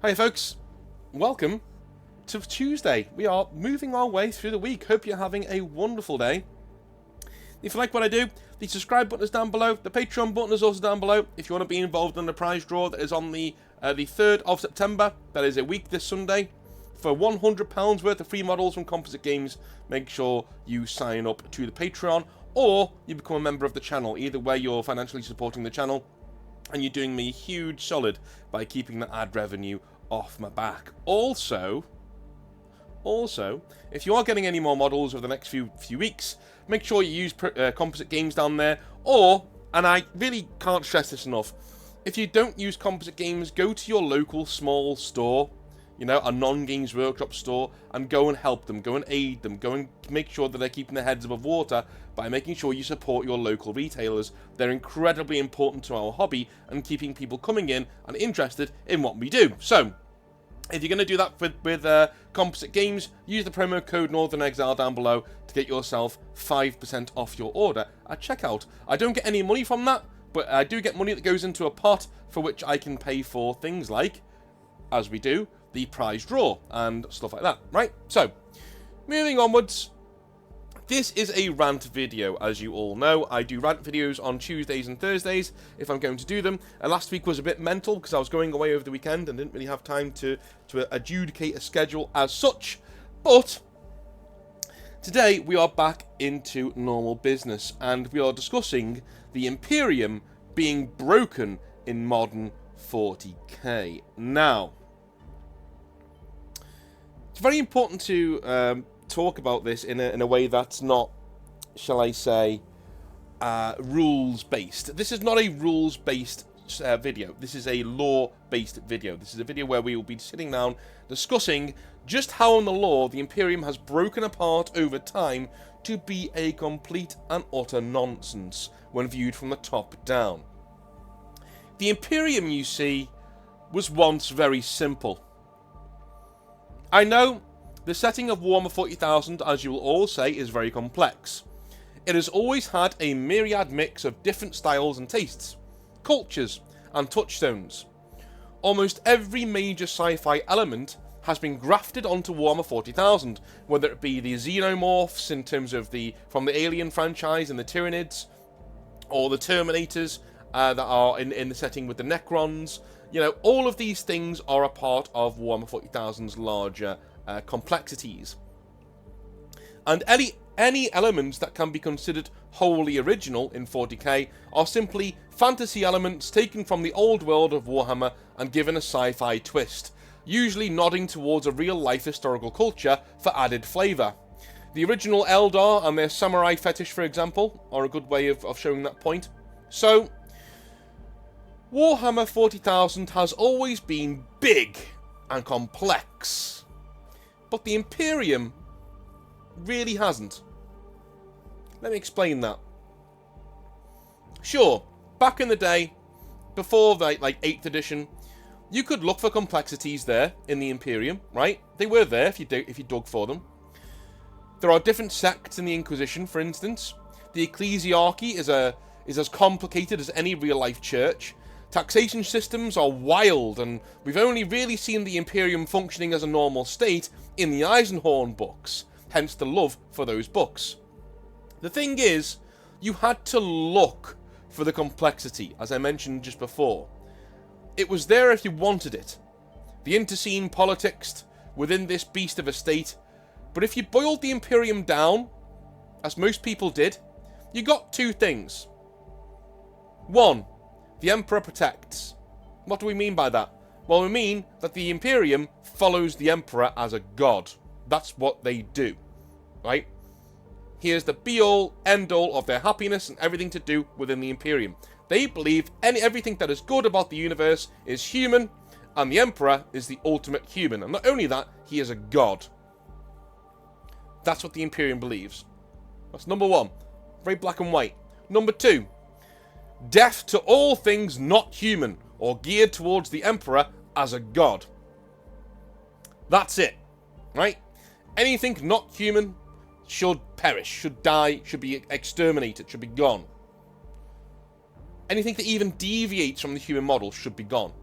Hi folks, welcome to Tuesday. We are moving our way through the week. Hope you're having a wonderful day. If you like what I do, the subscribe button is down below. The Patreon button is also down below. If you want to be involved in the prize draw that is on the 3rd of September, that is a week this Sunday, for £100 worth of free models from Composite Games, make sure you sign up to the Patreon or you become a member of the channel. Either way, you're financially supporting the channel and you're doing me a huge solid by keeping the ad revenue off my back. Also, if you are getting any more models over the next few weeks, make sure you use Composite Games down there. Or, and I really can't stress this enough, if you don't use Composite Games, go to your local small store, you know, a non-Games Workshop store, and go and help them, go and aid them, go and make sure that they're keeping their heads above water by making sure you support your local retailers. They're incredibly important to our hobby and keeping people coming in and interested in what we do. So, if you're going to do that with Composite Games, use the promo code Northern Exile down below to get yourself 5% off your order at checkout. I don't get any money from that, but I do get money that goes into a pot for which I can pay for things like, as we do, the prize draw and stuff like that, right? So, moving onwards, this is a rant video, as you all know. I do rant videos on Tuesdays and Thursdays, if I'm going to do them. And last week was a bit mental, because I was going away over the weekend and didn't really have time to adjudicate a schedule as such. But today, we are back into normal business, and we are discussing the Imperium being broken in modern 40k. Now, it's very important to talk about this in a way that's not, shall I say, rules-based. This is not a rules-based video. This is a lore-based video. This is a video where we will be sitting down discussing just how in the lore the Imperium has broken apart over time to be a complete and utter nonsense when viewed from the top down. The Imperium, you see, was once very simple. I know the setting of Warhammer 40,000, as you will all say, is very complex. It has always had a myriad mix of different styles and tastes, cultures and touchstones. Almost every major sci-fi element has been grafted onto Warhammer 40,000, whether it be the xenomorphs in terms of from the Alien franchise and the Tyranids, or the Terminators that are in the setting with the Necrons. You know, all of these things are a part of Warhammer 40,000's larger complexities. And any elements that can be considered wholly original in 40k are simply fantasy elements taken from the old world of Warhammer and given a sci-fi twist, usually nodding towards a real-life historical culture for added flavour. The original Eldar and their samurai fetish, for example, are a good way of showing that point. So, Warhammer 40,000 has always been big and complex, but the Imperium really hasn't. Let me explain that. Sure, back in the day, before like 8th edition, you could look for complexities there in the Imperium, right? They were there if you dug for them. There are different sects in the Inquisition, for instance. The Ecclesiarchy is as complicated as any real-life church. Taxation systems are wild, and we've only really seen the Imperium functioning as a normal state in the Eisenhorn books, hence the love for those books. The thing is, you had to look for the complexity, as I mentioned just before. It was there if you wanted it. The interscene politics within this beast of a state, but if you boiled the Imperium down, as most people did, you got two things. One, the Emperor protects. What do we mean by that? Well, we mean that the Imperium follows the Emperor as a god. That's what they do, right? He is the be-all, end-all of their happiness and everything to do within the Imperium. They believe everything that is good about the universe is human, and the Emperor is the ultimate human. And not only that, he is a god. That's what the Imperium believes. That's number one. Very black and white. Number two, death to all things not human or geared towards the Emperor as a god. That's it, right? Anything not human should perish, should die, should be exterminated, should be gone. Anything that even deviates from the human model should be gone.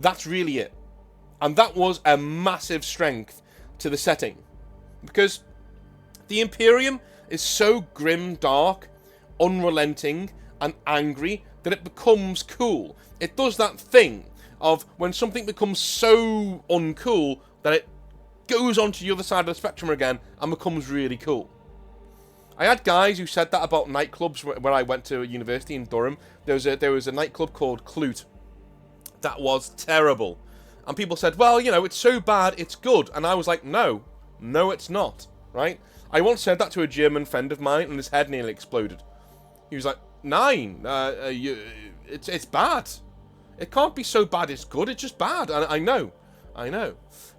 That's really it. And that was a massive strength to the setting. Because the Imperium is so grim, dark, unrelenting, and angry that it becomes cool. It does that thing of when something becomes so uncool that it goes onto the other side of the spectrum again and becomes really cool. I had guys who said that about nightclubs when I went to a university in Durham. There was a nightclub called Clute that was terrible. And people said, well, you know, it's so bad, it's good. And I was like, no, it's not, right? I once said that to a German friend of mine, and his head nearly exploded. He was like, 9, it's bad. It can't be so bad it's good, it's just bad. And I know.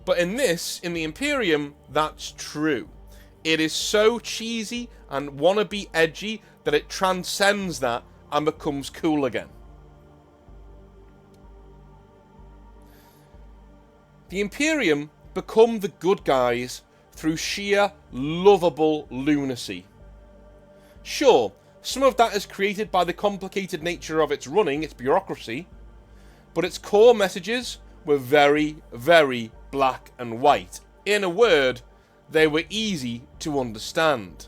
But in the Imperium, that's true. It is so cheesy and wannabe edgy that it transcends that and becomes cool again. The Imperium become the good guys through sheer lovable lunacy. Sure, some of that is created by the complicated nature of its running, its bureaucracy, but its core messages were very, very black and white. In a word, they were easy to understand.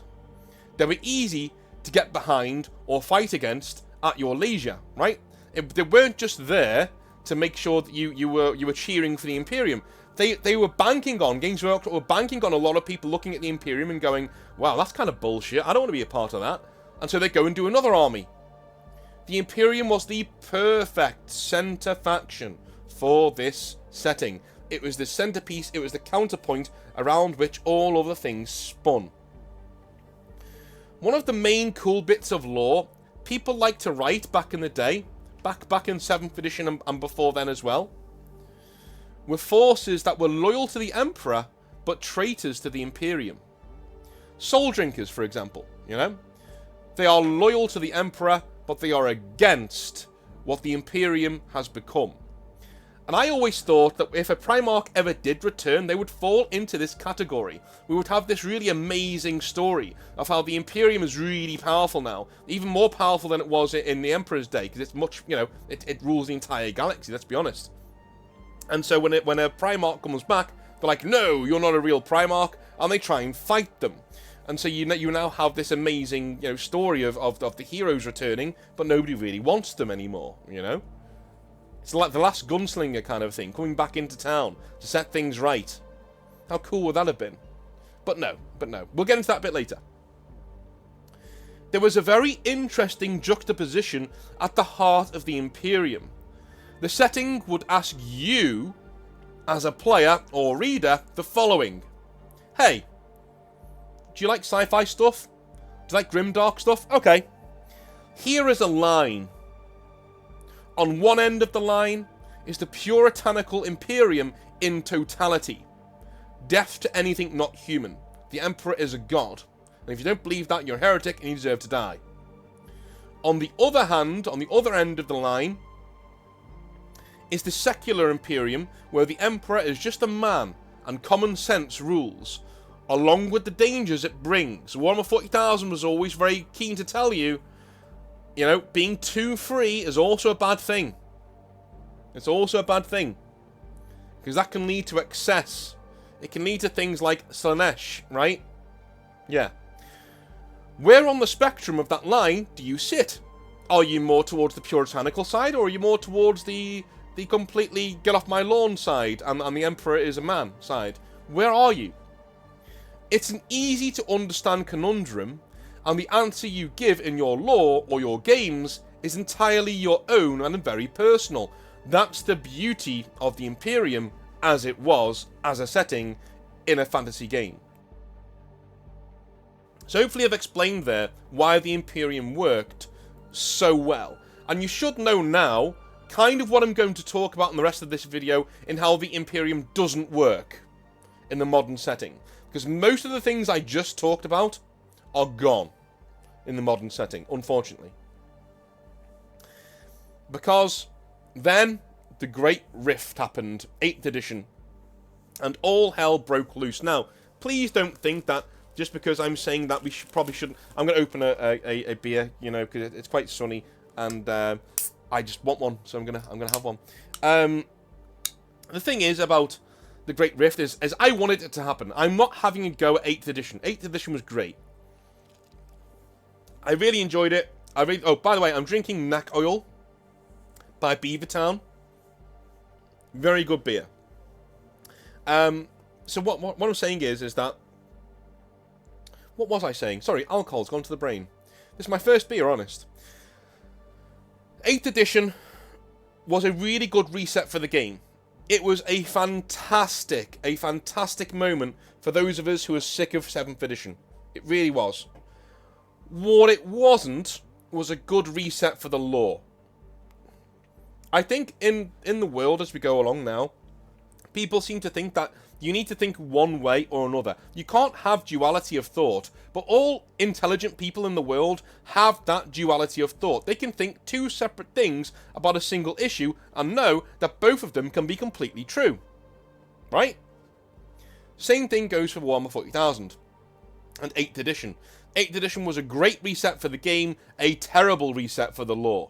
They were easy to get behind or fight against at your leisure, right? They weren't just there to make sure that you were cheering for the Imperium. They were banking on, Games Workshop were banking on a lot of people looking at the Imperium and going, wow, that's kind of bullshit, I don't want to be a part of that. And so they go and do another army. The Imperium was the perfect centre faction for this setting. It was the centrepiece, it was the counterpoint around which all other things spun. One of the main cool bits of lore people liked to write back in the day, back in 7th edition and before then as well, were forces that were loyal to the Emperor but traitors to the Imperium. Soul Drinkers, for example, you know? They are loyal to the Emperor, but they are against what the Imperium has become. And I always thought that if a Primarch ever did return, they would fall into this category. We would have this really amazing story of how the Imperium is really powerful now. Even more powerful than it was in the Emperor's day, because it's much, you know, it rules the entire galaxy, let's be honest. And so when a Primarch comes back, they're like, no, you're not a real Primarch, and they try and fight them. And so you now have this amazing, you know, story of the heroes returning, but nobody really wants them anymore, you know? It's like the last gunslinger kind of thing, coming back into town to set things right. How cool would that have been? But no. We'll get into that a bit later. There was a very interesting juxtaposition at the heart of the Imperium. The setting would ask you, as a player or reader, the following. Hey, do you like sci-fi stuff? Do you like grimdark stuff? Okay. Here is a line. On one end of the line is the puritanical Imperium in totality. Death to anything not human. The Emperor is a god. And if you don't believe that, you're a heretic and you deserve to die. On the other hand, on the other end of the line, is the secular Imperium, where the Emperor is just a man and common sense rules, along with the dangers it brings. Warhammer 40,000 was always very keen to tell you, you know, being too free is also a bad thing. It's also a bad thing. Because that can lead to excess. It can lead to things like Slanesh, right? Yeah. Where on the spectrum of that line do you sit? Are you more towards the puritanical side, or are you more towards the completely get off my lawn side and the Emperor is a man side? Where are you? It's an easy to understand conundrum, and the answer you give in your lore or your games is entirely your own and very personal. That's the beauty of the Imperium as it was, as a setting, in a fantasy game. So hopefully I've explained there why the Imperium worked so well. And you should know now kind of what I'm going to talk about in the rest of this video in how the Imperium doesn't work in the modern setting. Because most of the things I just talked about are gone in the modern setting, unfortunately. Because then the Great Rift happened, 8th edition, and all hell broke loose. Now, please don't think that just because I'm saying that we probably shouldn't. I'm going to open a beer, you know, because it's quite sunny, and I just want one, so I'm gonna have one. The thing is about the Great Rift is I wanted it to happen. I'm not having a go at 8th edition. 8th edition was great. I really enjoyed it. Oh, by the way, I'm drinking Neck Oil by Beavertown. Very good beer. So what I'm saying is that... What was I saying? Sorry, alcohol's gone to the brain. This is my first beer, honest. 8th edition was a really good reset for the game. It was a fantastic moment for those of us who are sick of 7th edition. It really was. What it wasn't was a good reset for the lore. I think in the world as we go along now, people seem to think that you need to think one way or another. You can't have duality of thought, but all intelligent people in the world have that duality of thought. They can think two separate things about a single issue and know that both of them can be completely true. Right? Same thing goes for Warhammer 40,000 and 8th edition. 8th edition was a great reset for the game, a terrible reset for the lore.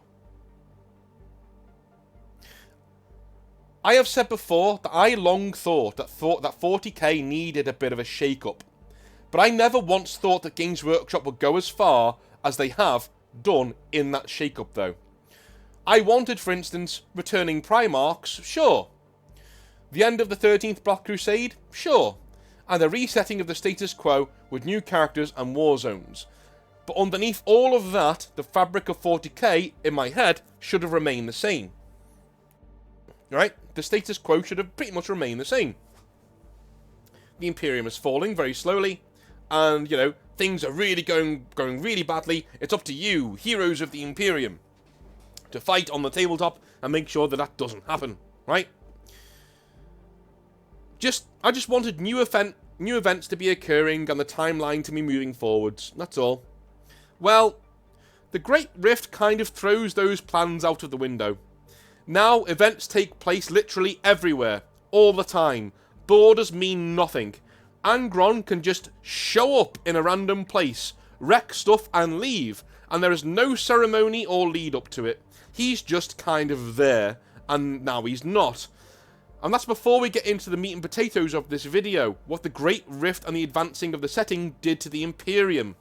I have said before that I long thought that 40k needed a bit of a shake-up. But I never once thought that Games Workshop would go as far as they have done in that shake-up, though. I wanted, for instance, returning Primarchs, sure. The end of the 13th Black Crusade, sure. And a resetting of the status quo with new characters and war zones. But underneath all of that, the fabric of 40k, in my head, should have remained the same. Right? The status quo should have pretty much remained the same. The Imperium is falling very slowly, and, you know, things are really going really badly. It's up to you, heroes of the Imperium, to fight on the tabletop and make sure that that doesn't happen, right? I just wanted new events to be occurring and the timeline to be moving forwards. That's all. Well, the Great Rift kind of throws those plans out of the window. Now, events take place literally everywhere, all the time. Borders mean nothing. Angron can just show up in a random place, wreck stuff and leave, and there is no ceremony or lead up to it. He's just kind of there, and now he's not. And that's before we get into the meat and potatoes of this video, what the Great Rift and the advancing of the setting did to the Imperium.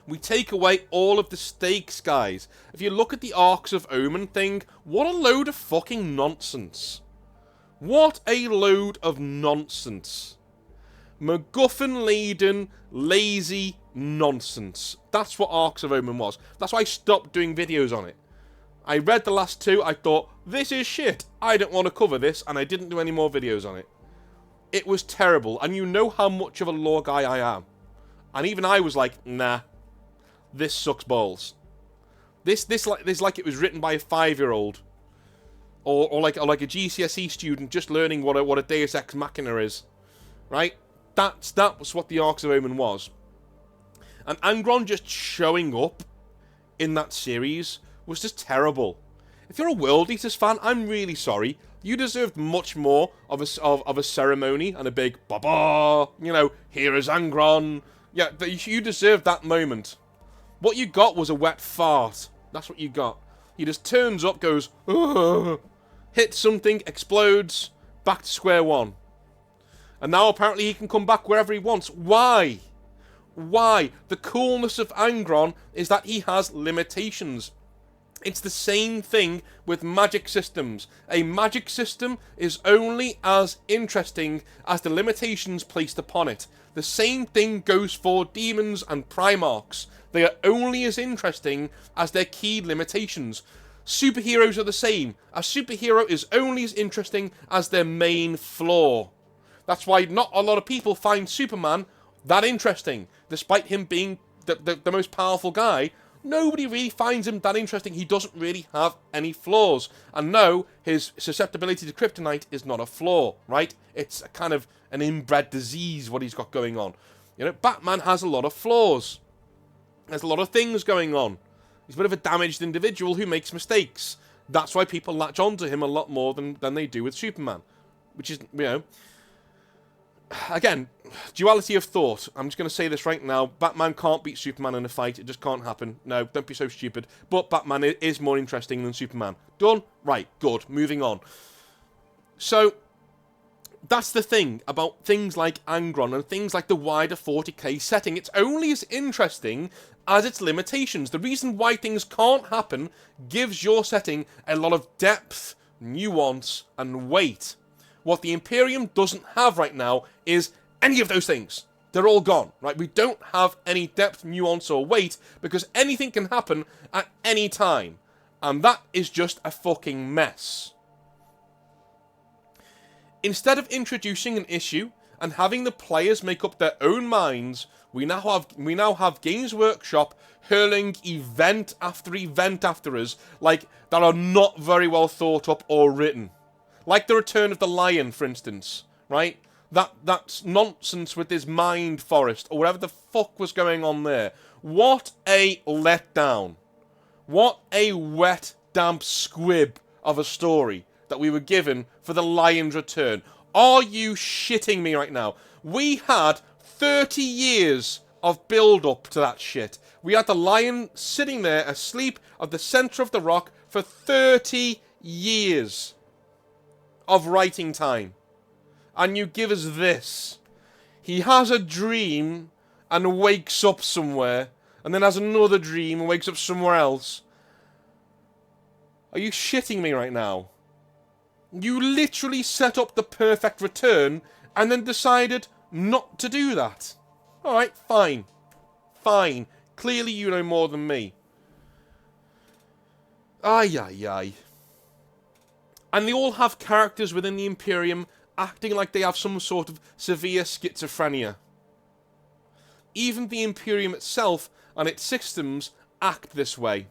We take away all of the stakes, guys. If you look at the Arcs of Omen thing, what a load of fucking nonsense. What a load of nonsense. MacGuffin-laden, lazy nonsense. That's what Arcs of Omen was. That's why I stopped doing videos on it. I read the last two, I thought, this is shit. I don't want to cover this, and I didn't do any more videos on it. It was terrible, and you know how much of a lore guy I am. And even I was like, nah. This sucks balls. This like it was written by a 5-year-old, or like a GCSE student just learning what a Deus Ex Machina is, right? That was what the Arcs of Omen was, and Angron just showing up in that series was just terrible. If you're a World Eaters fan, I'm really sorry. You deserved much more of a ceremony and a big ba-ba. You know, here is Angron. Yeah, you deserved that moment. What you got was a wet fart. That's what you got. He just turns up, goes, ugh, hits something, explodes, back to square one. And now apparently he can come back wherever he wants. Why? Why? The coolness of Angron is that he has limitations. It's the same thing with magic systems. A magic system is only as interesting as the limitations placed upon it. The same thing goes for demons and Primarchs. They are only as interesting as their key limitations. Superheroes are the same. A superhero is only as interesting as their main flaw. That's why not a lot of people find Superman that interesting. Despite him being the most powerful guy, nobody really finds him that interesting. He doesn't really have any flaws. And no, his susceptibility to kryptonite is not a flaw, right? It's a kind of an inbred disease, what he's got going on. You know, Batman has a lot of flaws. There's a lot of things going on. He's a bit of a damaged individual who makes mistakes. That's why people latch onto him a lot more than they do with Superman. Which is, you know... Again, duality of thought. I'm just going to say this right now. Batman can't beat Superman in a fight. It just can't happen. No, don't be so stupid. But Batman is more interesting than Superman. Done? Right, good. Moving on. So, that's the thing about things like Angron and things like the wider 40k setting. It's only as interesting as its limitations. The reason why things can't happen gives your setting a lot of depth, nuance, and weight. What the Imperium doesn't have right now is any of those things. They're all gone, right? We don't have any depth, nuance, or weight because anything can happen at any time. And that is just a fucking mess. Instead of introducing an issue and having the players make up their own minds, we now have Games Workshop hurling event after event after us, like, that are not very well thought up or written. Like the Return of the Lion, for instance, right? That's nonsense with this Mind Forest, or whatever the fuck was going on there. What a letdown. What a wet, damp squib of a story that we were given for the Lion's Return. Are you shitting me right now? We had 30 years of build-up to that shit. We had the lion sitting there asleep at the centre of the rock for 30 years of writing time. And you give us this. He has a dream and wakes up somewhere, and then has another dream and wakes up somewhere else. Are you shitting me right now? You literally set up the perfect return and then decided not to do that. Alright, fine. Fine. Clearly you know more than me. Ay, ay, ay. And they all have characters within the Imperium acting like they have some sort of severe schizophrenia. Even the Imperium itself and its systems act this way.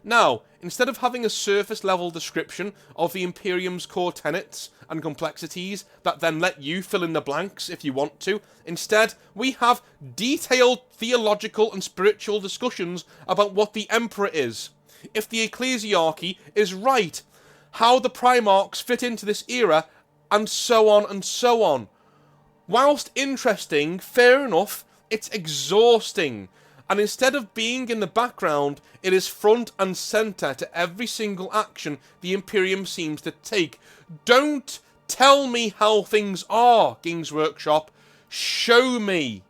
Now, instead of having a surface-level description of the Imperium's core tenets and complexities that then let you fill in the blanks if you want to, instead, we have detailed theological and spiritual discussions about what the Emperor is, if the Ecclesiarchy is right, how the Primarchs fit into this era, and so on and so on. Whilst interesting, fair enough, it's exhausting. And instead of being in the background, it is front and centre to every single action the Imperium seems to take. Don't tell me how things are, Games Workshop. Show me.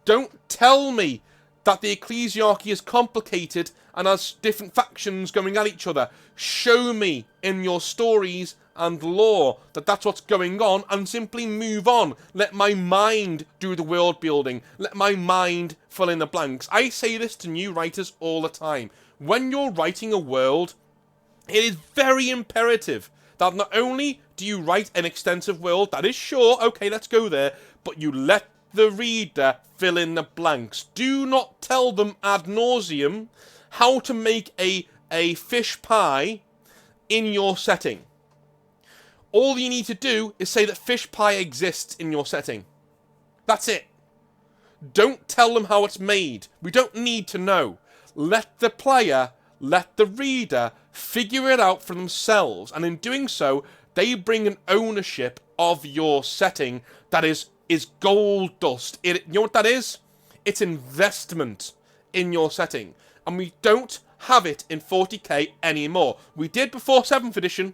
Don't tell me that the Ecclesiarchy is complicated and has different factions going at each other. Show me in your stories and lore that that's what's going on, and simply move on. Let my mind do the world building. Let my mind fill in the blanks. I say this to new writers all the time. When you're writing a world, it is very imperative that not only do you write an extensive world, that is sure, okay, let's go there, but you let the reader fill in the blanks. Do not tell them ad nauseum how to make a fish pie in your setting. All you need to do is say that fish pie exists in your setting. That's it. Don't tell them how it's made. We don't need to know. Let the player, let the reader figure it out for themselves. And in doing so, they bring an ownership of your setting that is gold dust. You know what that is? It's investment in your setting. And we don't have it in 40k anymore. We did before 7th edition.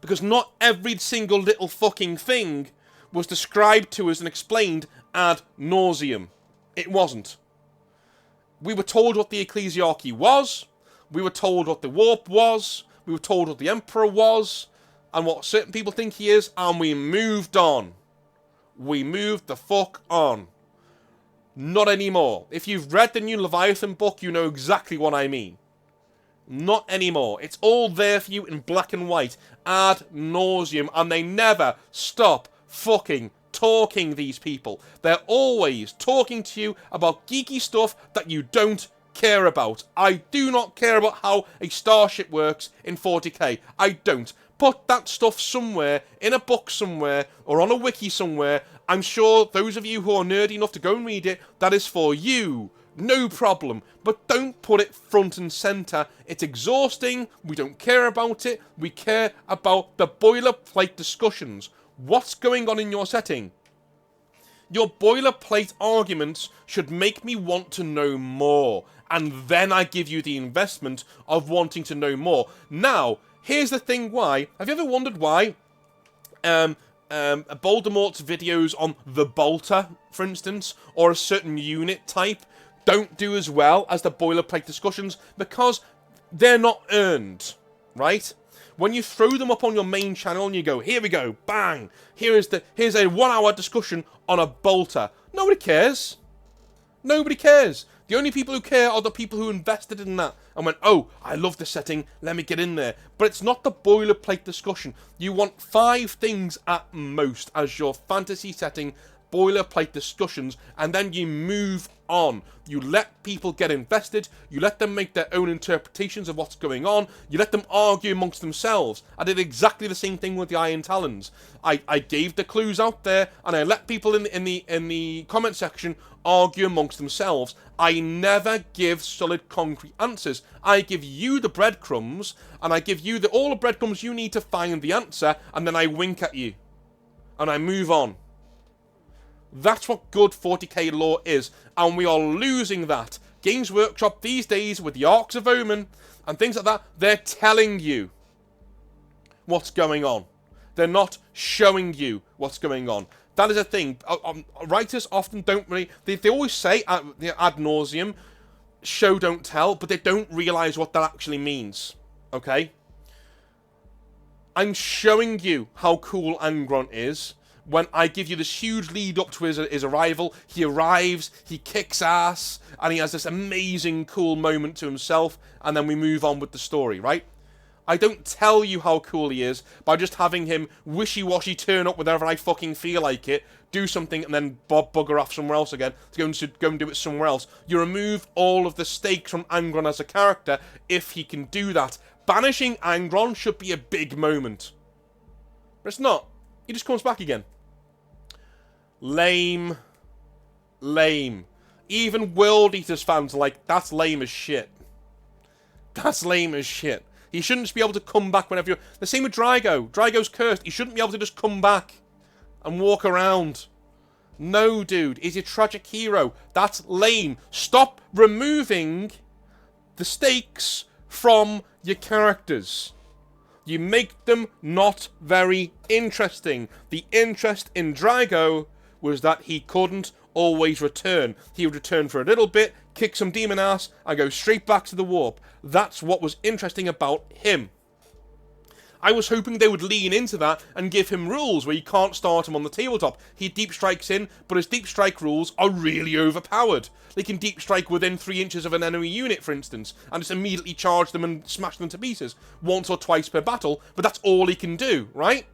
Because not every single little fucking thing was described to us and explained ad nauseum. It wasn't. We were told what the Ecclesiarchy was. We were told what the Warp was. We were told what the Emperor was. And what certain people think he is. And we moved on. We moved the fuck on. Not anymore. If you've read the new Leviathan book, you know exactly what I mean. Not anymore. It's all there for you in black and white. Ad nauseum. And they never stop fucking talking, these people. They're always talking to you about geeky stuff that you don't care about. I do not care about how a starship works in 40k. I don't. Put that stuff somewhere, in a book somewhere, or on a wiki somewhere. I'm sure those of you who are nerdy enough to go and read it, that is for you. No problem. But don't put it front and centre. It's exhausting. We don't care about it. We care about the boilerplate discussions. What's going on in your setting? Your boilerplate arguments should make me want to know more. And then I give you the investment of wanting to know more. Now, Here's the thing why. Have you ever wondered why Voldemort's videos on the Bolter, for instance, or a certain unit type don't do as well as the boilerplate discussions? Because they're not earned, right? When you throw them up on your main channel and you go, here we go, bang, here's a 1 hour discussion on a Bolter. Nobody cares. Nobody cares. The only people who care are the people who invested in that and went, oh, I love the setting, let me get in there. But it's not the boilerplate discussion. You want 5 things at most as your fantasy setting, boilerplate discussions, and then you move on. You let people get invested, you let them make their own interpretations of what's going on, you let them argue amongst themselves. I did exactly the same thing with the Iron Talons. I gave the clues out there, and I let people in the comment section argue amongst themselves. I never give solid, concrete answers. I give you the breadcrumbs, and I give you all the breadcrumbs you need to find the answer, and then I wink at you. And I move on. That's what good 40k lore is, and we are losing that. Games Workshop these days, with the Arcs of Omen, and things like that, they're telling you what's going on. They're not showing you what's going on. That is a thing. Writers often don't really... They always say, ad nauseum, show don't tell, but they don't realise what that actually means. Okay? I'm showing you how cool Angron is when I give you this huge lead up to his arrival. He arrives, he kicks ass, and he has this amazing cool moment to himself, and then we move on with the story, right? I don't tell you how cool he is by just having him wishy-washy turn up whenever I fucking feel like it, do something, and then bugger off somewhere else again to go and do it somewhere else. You remove all of the stakes from Angron as a character if he can do that. Banishing Angron should be a big moment. But it's not. He just comes back again. Lame. Lame. Even World Eaters fans are like, that's lame as shit. That's lame as shit. He shouldn't just be able to come back whenever you're... The same with Drago. Drago's cursed. He shouldn't be able to just come back and walk around. No, dude. He's a tragic hero. That's lame. Stop removing the stakes from your characters. You make them not very interesting. The interest in Drago was that he couldn't always return. He would return for a little bit, kick some demon ass, and go straight back to the warp. That's what was interesting about him. I was hoping they would lean into that and give him rules where you can't start him on the tabletop. He deep strikes in, but his deep strike rules are really overpowered. They can deep strike within 3 inches of an enemy unit, for instance, and just immediately charge them and smash them to pieces once or twice per battle, but that's all he can do, right?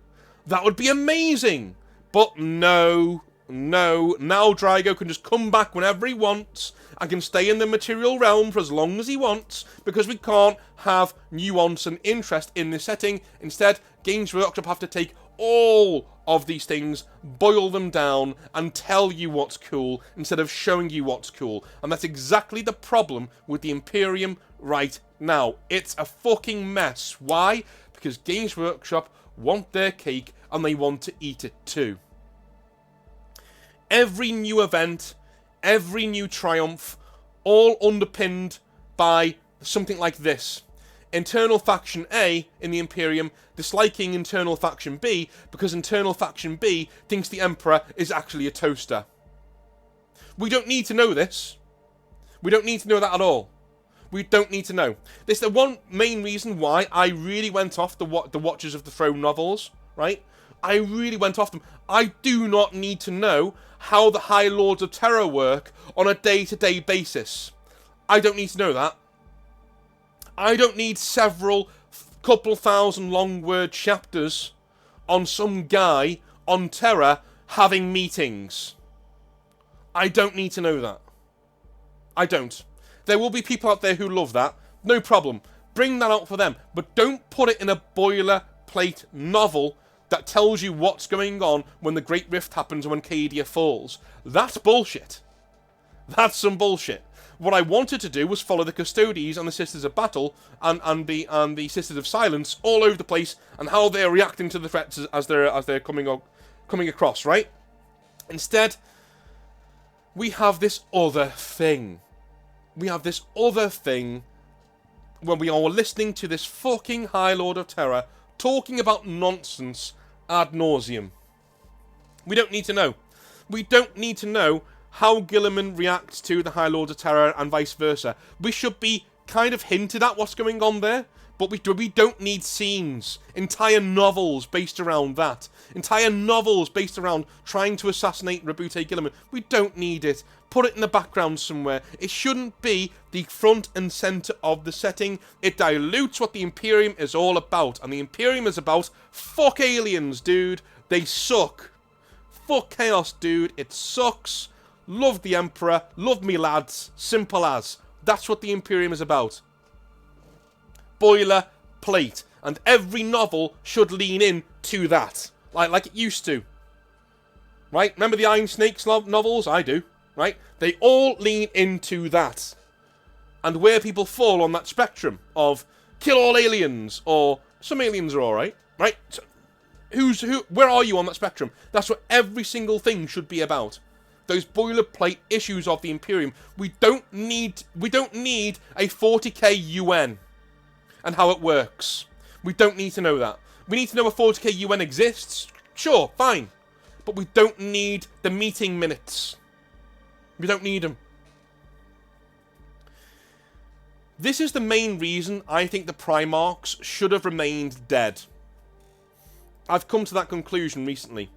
That would be amazing. But no, now Drago can just come back whenever he wants and can stay in the material realm for as long as he wants, because we can't have nuance and interest in this setting. Instead, Games Workshop have to take all of these things, boil them down, and tell you what's cool instead of showing you what's cool. And that's exactly the problem with the Imperium right now. It's a fucking mess. Why? Because Games Workshop want their cake and they want to eat it too. Every new event, every new triumph, all underpinned by something like this. Internal Faction A in the Imperium disliking Internal Faction B because Internal Faction B thinks the Emperor is actually a toaster. We don't need to know this. We don't need to know that at all. We don't need to know. This is the one main reason why I really went off the Watchers of the Throne novels, right? I really went off them. I do not need to know how the High Lords of Terror work on a day-to-day basis. I don't need to know that. I don't need several couple thousand long word chapters on some guy on Terror having meetings. I don't need to know that. I don't. There will be people out there who love that. No problem. Bring that out for them. But don't put it in a boilerplate novel that tells you what's going on when the Great Rift happens and when Cadia falls. That's bullshit. That's some bullshit. What I wanted to do was follow the Custodes and the Sisters of Battle and the Sisters of Silence all over the place and how they're reacting to the threats as they're coming across, right? Instead, we have this other thing. We have this other thing when we are listening to this fucking High Lord of Terror talking about nonsense ad nauseum. We don't need to know. We don't need to know how Guilliman reacts to the High Lord of Terror and vice versa. We should be kind of hinted at what's going on there, but we don't need scenes, entire novels based around that, entire novels based around trying to assassinate Rabute Guilliman. We don't need it. Put it in the background somewhere. It shouldn't be the front and centre of the setting. It dilutes what the Imperium is all about, and the Imperium is about fuck aliens, dude. They suck. Fuck chaos, dude. It sucks. Love the Emperor. Love me lads. Simple as. That's what the Imperium is about. Boiler plate. And every novel should lean in to that. Like it used to. Right? Remember the Iron Snakes novels? I do. Right? They all lean into that. And where people fall on that spectrum of kill all aliens or some aliens are alright. Right? So, where are you on that spectrum? That's what every single thing should be about. Those boilerplate issues of the Imperium. We don't need a 40k UN and how it works. We don't need to know that. We need to know a 40k UN exists. Sure, fine. But we don't need the meeting minutes. We don't need them. This is the main reason I think the Primarchs should have remained dead. I've come to that conclusion recently.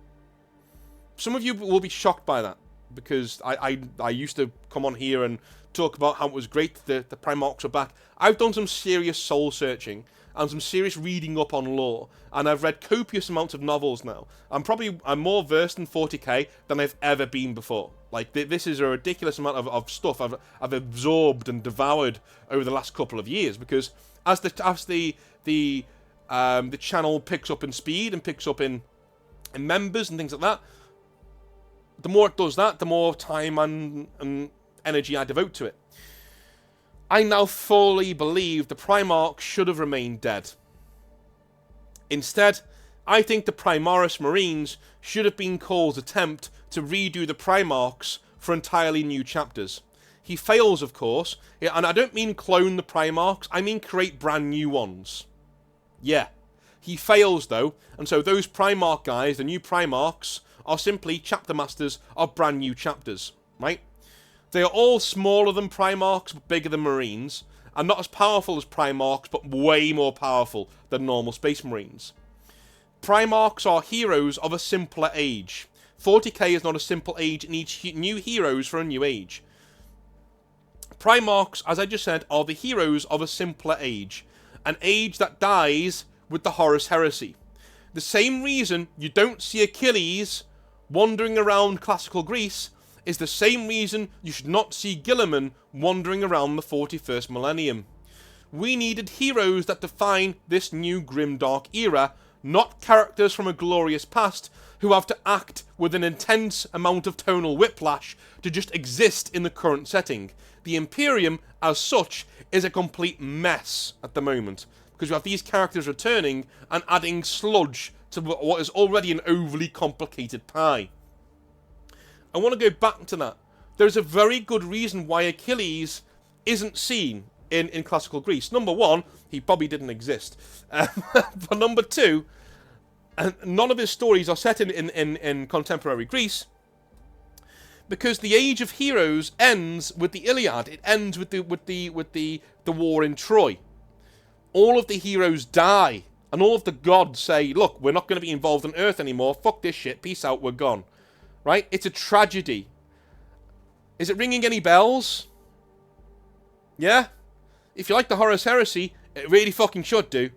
Some of you will be shocked by that, because I used to come on here and talk about how it was great that the Primarchs are back. I've done some serious soul searching and some serious reading up on lore, and I've read copious amounts of novels now. I'm more versed in 40k than I've ever been before. Like, this is a ridiculous amount of stuff I've absorbed and devoured over the last couple of years, because as the channel picks up in speed and picks up in members and things like that, the more it does that, the more time and energy I devote to it. I now fully believe the Primarchs should have remained dead. Instead, I think the Primaris Marines should have been Cole's attempt to redo the Primarchs for entirely new chapters. He fails, of course, and I don't mean clone the Primarchs, I mean create brand new ones. Yeah. He fails, though, and so those Primarch guys, the new Primarchs, are simply chapter masters of brand new chapters, right? They are all smaller than Primarchs, but bigger than Marines, and not as powerful as Primarchs, but way more powerful than normal Space Marines. Primarchs are heroes of a simpler age. 40k is not a simple age, it needs new heroes for a new age. Primarchs, as I just said, are the heroes of a simpler age. An age that dies with the Horus Heresy. The same reason you don't see Achilles wandering around classical Greece is the same reason you should not see Guilliman wandering around the 41st millennium. We needed heroes that define this new grimdark era, not characters from a glorious past who have to act with an intense amount of tonal whiplash to just exist in the current setting. The Imperium, as such, is a complete mess at the moment, because you have these characters returning and adding sludge to what is already an overly complicated pie. I want to go back to that. There's a very good reason why Achilles isn't seen in classical Greece. Number one, he probably didn't exist. But number two, none of his stories are set in contemporary Greece, because the Age of Heroes ends with the Iliad. It ends with the war in Troy. All of the heroes die, and all of the gods say, look, we're not going to be involved on Earth anymore. Fuck this shit. Peace out. We're gone. Right? It's a tragedy. Is it ringing any bells? Yeah? If you like the Horus Heresy, it really fucking should do.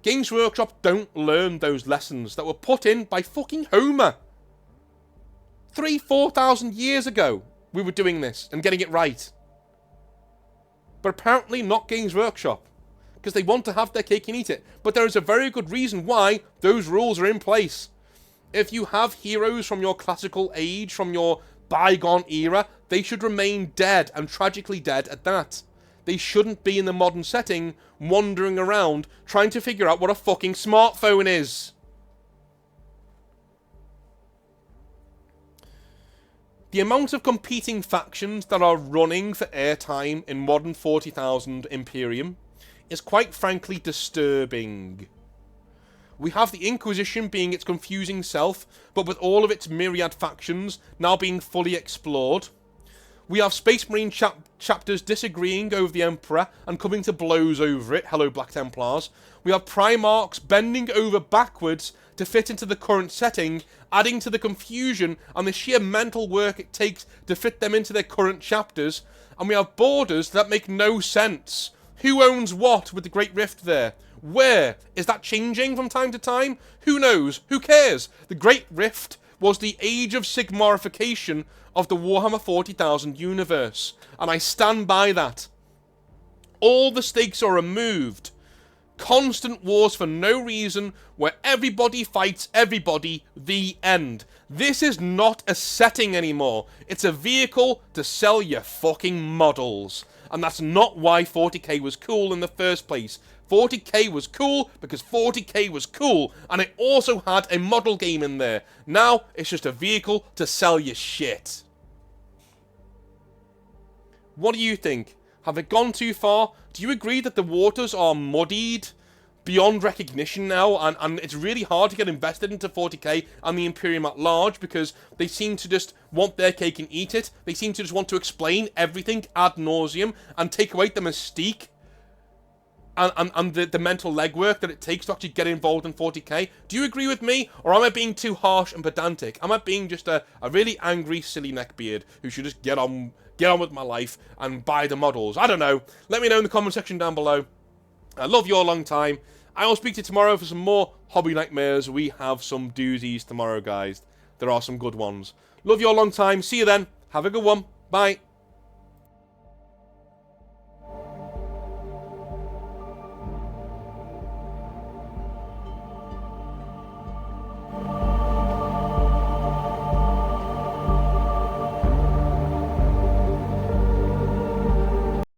Games Workshop don't learn those lessons that were put in by fucking Homer. 4,000 years ago, we were doing this and getting it right. But apparently not Games Workshop, because they want to have their cake and eat it. But there is a very good reason why those rules are in place. If you have heroes from your classical age, from your bygone era, they should remain dead, and tragically dead at that. They shouldn't be in the modern setting, wandering around, trying to figure out what a fucking smartphone is. The amount of competing factions that are running for airtime in modern 40,000 Imperium is quite frankly disturbing. We have the Inquisition being its confusing self, but with all of its myriad factions now being fully explored. We have Space Marine chapters disagreeing over the Emperor and coming to blows over it. Hello, Black Templars. We have Primarchs bending over backwards to fit into the current setting, adding to the confusion and the sheer mental work it takes to fit them into their current chapters. And we have borders that make no sense. Who owns what with the Great Rift there? Where? Is that changing from time to time? Who knows? Who cares? The Great Rift was the age of Sigmarification of the Warhammer 40,000 universe. And I stand by that. All the stakes are removed. Constant wars for no reason, where everybody fights everybody, the end. This is not a setting anymore. It's a vehicle to sell your fucking models. And that's not why 40k was cool in the first place. 40k was cool because 40k was cool, and it also had a model game in there. Now, it's just a vehicle to sell your shit. What do you think? Have it gone too far? Do you agree that the waters are muddied beyond recognition now, and it's really hard to get invested into 40k and the Imperium at large because they seem to just want their cake and eat it? They seem to just want to explain everything ad nauseum and take away the mystique and the mental legwork that it takes to actually get involved in 40k. Do you agree with me, or am I being too harsh and pedantic? Am I being just a really angry, silly neckbeard who should just get on with my life and buy the models? I don't know. Let me know in the comment section down below. I love you all a long time. I will speak to you tomorrow for some more hobby nightmares. We have some doozies tomorrow, guys. There are some good ones. Love you all a long time. See you then. Have a good one. Bye.